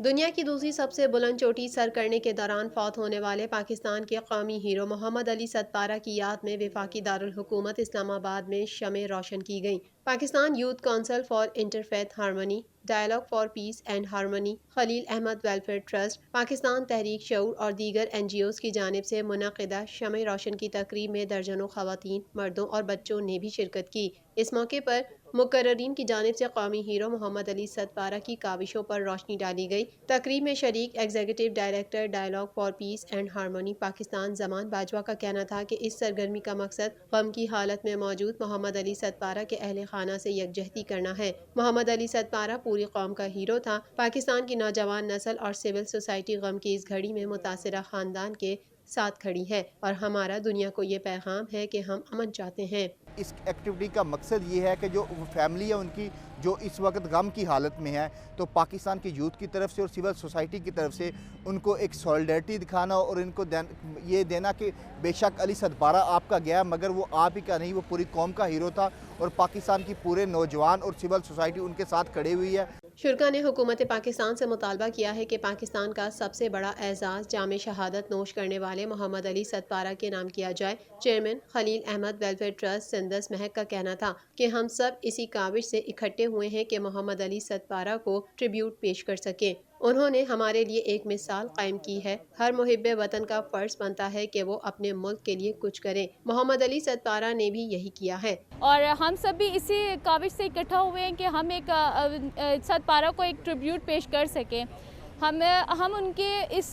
दुनिया की दूसरी सबसे बुलंद चोटी सर करने के दौरान फौत होने वाले पाकिस्तान के कौमी हीरो मोहम्मद अली सतपारा की याद में वफाकी दारुल हुकूमत इस्लामाबाद में शमें रोशन की गईं। Pakistan youth council for interfaith harmony, dialogue for peace and harmony, Khalil Ahmed welfare trust, Pakistan Tehreek Shaoor और दीगर NGOs की जानिब से मुनक़िदा शमें रोशन की तकरीब में दर्जनों ख़वातीन, मर्दों और बच्चों ने भी शिरकत की। इस मौके पर मुकर्ररीन की जानिब से कौमी हीरो मोहम्मद अली सतपारा की काविशों पर रोशनी डाली गई। तकरीब में शरीक executive director dialogue for peace and harmony Pakistan Zaman Bajwa का कहना था कि इस सरगर्मी का मकसद गम की हालत में मौजूद मोहम्मद अली सतपारा के अहले खाना से यकजहती करना है। मोहम्मद अली सतपारा पूरी कौम का हीरो था। पाकिस्तान की नौजवान नस्ल और सिविल सोसाइटी गम की इस घड़ी में मुतासिरा खानदान के साथ खड़ी है और हमारा दुनिया को ये पैगाम है कि हम अमन चाहते हैं। इस एक्टिविटी का मकसद ये है कि जो फैमिली है उनकी जो इस वक्त गम की हालत में है, तो पाकिस्तान की यूथ की तरफ से और सिविल सोसाइटी की तरफ से उनको एक सॉलिडरिटी दिखाना और इनको ये देना कि बेशक अली सतपारा आपका गया मगर वो आप ही का नहीं, वो पूरी कौम का हीरो था और पाकिस्तान की पूरे नौजवान और सिविल सोसाइटी उनके साथ खड़ी हुई है। शुरा ने हुकूमत पाकिस्तान से मुतालबा किया है कि पाकिस्तान का सबसे बड़ा एजाज़ जामे शहादत नोश करने वाले मोहम्मद अली सतपारा के नाम किया जाए। Chairman Khalil Ahmed welfare trust Sundas Mehak का कहना था कि हम सब इसी काविश से इकट्ठे हुए हैं कि मोहम्मद अली सतपारा को ट्रिब्यूट पेश कर सकें। उन्होंने हमारे लिए एक मिसाल कायम की है। हर मुहिब्बे वतन का फ़र्ज बनता है कि वो अपने मुल्क के लिए कुछ करे। मोहम्मद अली सतपारा ने भी यही किया है और हम सब भी इसी काविश से इकट्ठा हुए हैं कि हम एक सतपारा को एक ट्रिब्यूट पेश कर सकें। हम उनके इस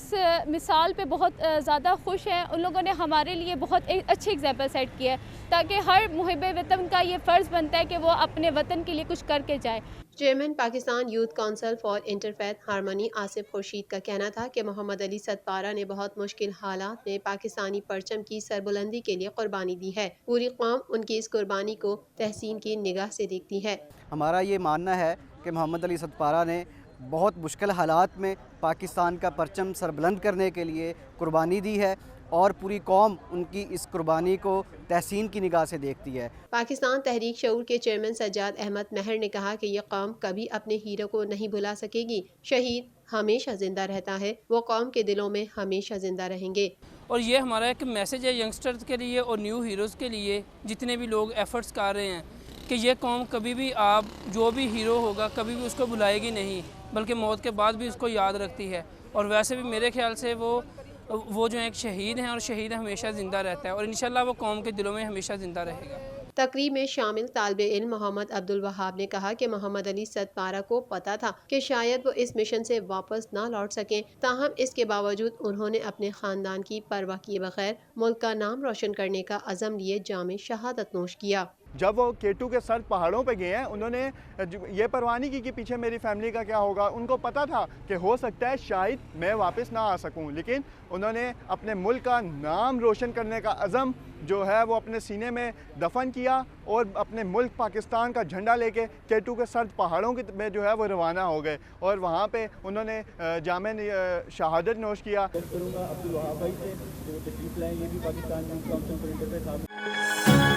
मिसाल पे बहुत ज़्यादा खुश हैं। उन लोगों ने हमारे लिए बहुत एक अच्छी एग्जाम्पल सेट किया है ताकि हर मुहिब्बे वतन का ये फ़र्ज़ बनता है कि वो अपने वतन के लिए कुछ करके जाए। Chairman Pakistan youth council for interfaith harmony Asif Khurshid का कहना था कि मोहम्मद अली सतपारा ने बहुत मुश्किल हालात में पाकिस्तानी परचम की सरबुलंदी के लिए कुर्बानी दी है। पूरी कौम उनकी इस कुर्बानी को तहसीन की निगाह से देखती है। हमारा ये मानना है कि मोहम्मद अली सतपारा ने बहुत मुश्किल हालात में पाकिस्तान का परचम सरबुलंद करने के लिए कुर्बानी दी है और पूरी कौम उनकी इस कुर्बानी को तहसीन की निगाह से देखती है। पाकिस्तान तहरीक शऊर के चेयरमैन सज्जाद अहमद महर ने कहा कि यह कौम कभी अपने हीरो को नहीं भुला सकेगी। शहीद हमेशा जिंदा रहता है, वो कौम के दिलों में हमेशा जिंदा रहेंगे। और ये हमारा एक मैसेज है यंगस्टर्स के लिए और न्यू हीरोज़ के लिए, जितने भी लोग एफ़र्ट्स कर रहे हैं कि ये कौम कभी भी आप जो भी हीरो होगा कभी भी उसको भुलाएगी नहीं, बल्कि मौत के बाद भी उसको याद रखती है। और वैसे भी मेरे ख्याल से वो जो एक शहीद हैं और शहीद हमेशा ज़िंदा रहता है और इंशाल्लाह वो कौम के दिलों में हमेशा ज़िंदा रहेगा। तकरीब में शामिल तालिबे इल्म मोहम्मद अब्दुल वहाब ने कहा कि मोहम्मद अली सतपारा को पता था कि शायद वो इस मिशन से वापस ना लौट सकें, ताहम इसके बावजूद उन्होंने अपने ख़ानदान की परवाह किए बगैर मुल्क का नाम रोशन करने का अज़म लिए जामे शहादत नोश किया। जब वो K2 के सर्द पहाड़ों पे गए हैं, उन्होंने ये परवाह नहीं की कि पीछे मेरी फैमिली का क्या होगा। उनको पता था कि हो सकता है शायद मैं वापस ना आ सकूं, लेकिन उन्होंने अपने मुल्क का नाम रोशन करने का अज़म जो है वो अपने सीने में दफन किया और अपने मुल्क पाकिस्तान का झंडा लेके K2 के सर्द पहाड़ों में जो है वो रवाना हो गए और वहाँ पे उन्होंने जामे शहादत नोश किया। अब्दुल वहाब भाई से जो तशरीफ लाए, ये भी Pakistan youth council for interfaith